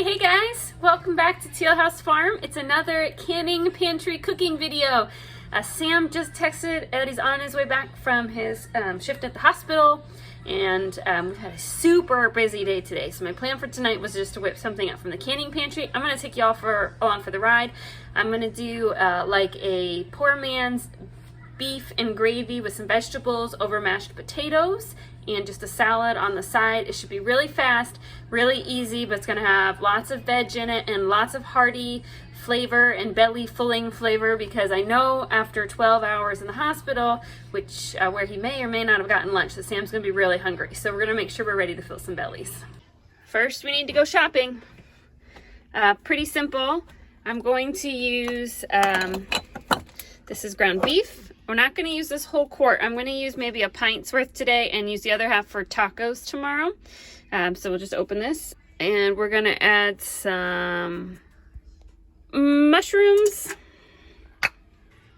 Hey guys, welcome back to Teal House Farm. It's another canning pantry cooking video. Sam just texted that he's on his way back from his shift at the hospital, and we've had a super busy day today. So my plan for tonight was just to whip something up from the canning pantry. I'm going to take you all along for the ride. I'm going to do like a poor man's beef and gravy with some vegetables over mashed potatoes and just a salad on the side. It should be really fast, really easy, but it's going to have lots of veg in it and lots of hearty flavor and belly filling flavor, because I know after 12 hours in the hospital, which where he may or may not have gotten lunch, that Sam's going to be really hungry. So we're going to make sure we're ready to fill some bellies. First, we need to go shopping. Pretty simple. I'm going to use, this is ground beef. We're not going to use this whole quart. I'm going to use maybe a pint's worth today and use the other half for tacos tomorrow. So we'll just open this, and we're going to add some mushrooms.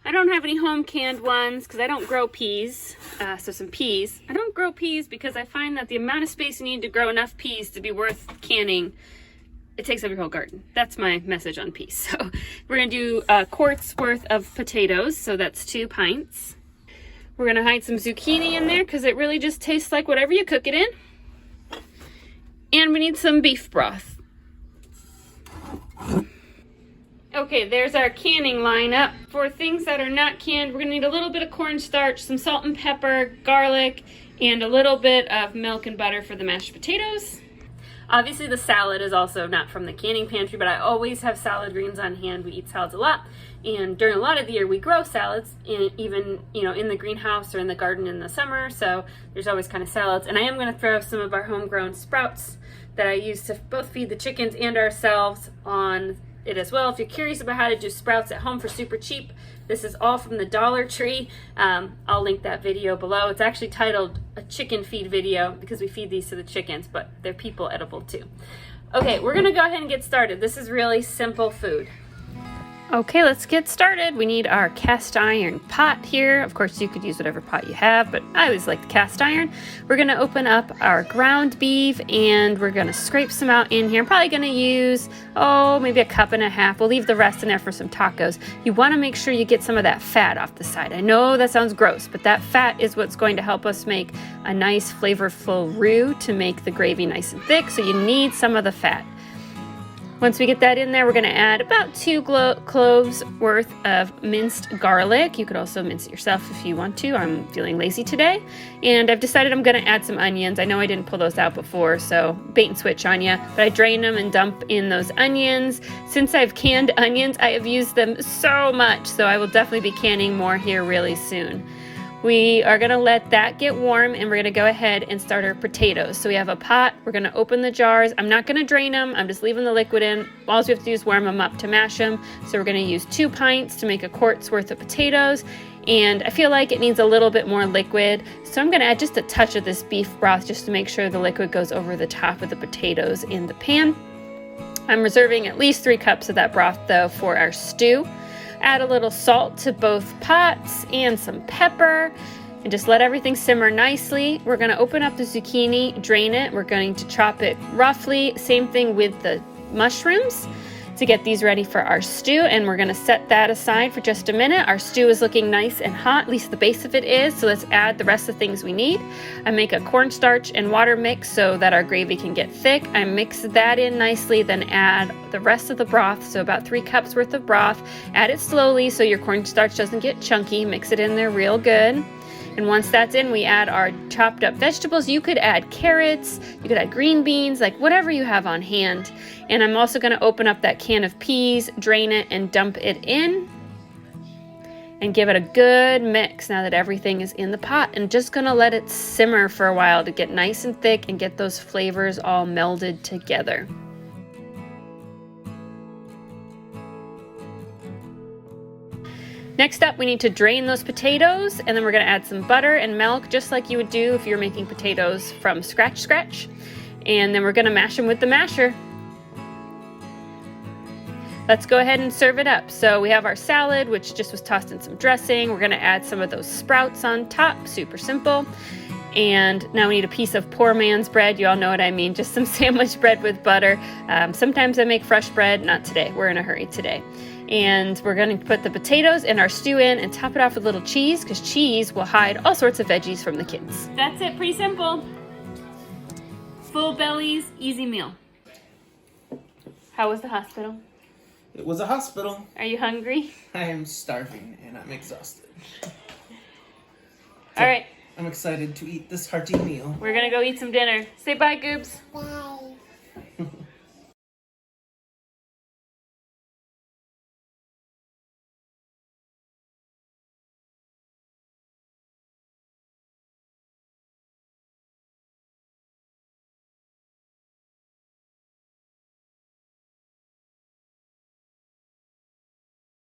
I don't have any home canned ones because I don't grow peas. So some peas. I don't grow peas because I find that the amount of space you need to grow enough peas to be worth canning, it takes up your whole garden. That's my message on peas. So we're going to do a quart's worth of potatoes. So that's 2 pints. We're going to hide some zucchini in there because it really just tastes like whatever you cook it in. And we need some beef broth. Okay, there's our canning lineup. For things that are not canned, we're going to need a little bit of cornstarch, some salt and pepper, garlic, and a little bit of milk and butter for the mashed potatoes. Obviously the salad is also not from the canning pantry, but I always have salad greens on hand. We eat salads a lot, and during a lot of the year we grow salads, even in the greenhouse or in the garden in the summer, so there's always kind of salads. And I am going to throw some of our homegrown sprouts that I use to both feed the chickens and ourselves on it as well. If you're curious about how to do sprouts at home for super cheap, this is all from the Dollar Tree. I'll link that video below. It's actually titled a chicken feed video because we feed these to the chickens, but they're people edible too. Okay, we're gonna go ahead and get started. This is really simple food. Okay, let's get started. We need our cast iron pot here. Of course, you could use whatever pot you have, but I always like the cast iron. We're gonna open up our ground beef and we're gonna scrape some out in here. I'm probably gonna use, maybe 1.5 cups. We'll leave the rest in there for some tacos. You wanna make sure you get some of that fat off the side. I know that sounds gross, but that fat is what's going to help us make a nice flavorful roux to make the gravy nice and thick, so you need some of the fat. Once we get that in there, we're going to add about 2 cloves worth of minced garlic. You could also mince it yourself if you want to. I'm feeling lazy today. And I've decided I'm going to add some onions. I know I didn't pull those out before, so bait and switch on you. But I drain them and dump in those onions. Since I've canned onions, I have used them so much, so I will definitely be canning more here really soon. We are going to let that get warm, and we're going to go ahead and start our potatoes. So we have a pot. We're going to open the jars. I'm not going to drain them. I'm just leaving the liquid in. All we have to do is warm them up to mash them. So we're going to use 2 pints to make a quart's worth of potatoes. And I feel like it needs a little bit more liquid. So I'm going to add just a touch of this beef broth just to make sure the liquid goes over the top of the potatoes in the pan. I'm reserving at least 3 cups of that broth though for our stew. Add a little salt to both pots and some pepper, and just let everything simmer nicely. We're going to open up the zucchini, drain it. We're going to chop it roughly. Same thing with the mushrooms to get these ready for our stew, and we're going to set that aside for just a minute. Our stew is looking nice and hot, at least the base of it is, so let's add the rest of the things we need. I make a cornstarch and water mix so that our gravy can get thick. I mix that in nicely, then add the rest of the broth, so about 3 cups worth of broth. Add it slowly so your cornstarch doesn't get chunky. Mix it in there real good. And once that's in, we add our chopped up vegetables. You could add carrots, you could add green beans, like whatever you have on hand. And I'm also going to open up that can of peas, drain it, and dump it in. And give it a good mix now that everything is in the pot. And just going to let it simmer for a while to get nice and thick and get those flavors all melded together. Next up, we need to drain those potatoes, and then we're going to add some butter and milk, just like you would do if you're making potatoes from scratch. And then we're going to mash them with the masher. Let's go ahead and serve it up. So we have our salad, which just was tossed in some dressing. We're going to add some of those sprouts on top, super simple. And now we need a piece of poor man's bread. You all know what I mean, just some sandwich bread with butter. Sometimes I make fresh bread, not today. We're in a hurry today. And we're going to put the potatoes and our stew in and top it off with a little cheese, because cheese will hide all sorts of veggies from the kids. That's it, pretty simple. Full bellies, easy meal. How was the hospital? It was a hospital. Are you hungry? I am starving and I'm exhausted. All right. I'm excited to eat this hearty meal. We're going to go eat some dinner. Say bye, Goobs. Bye.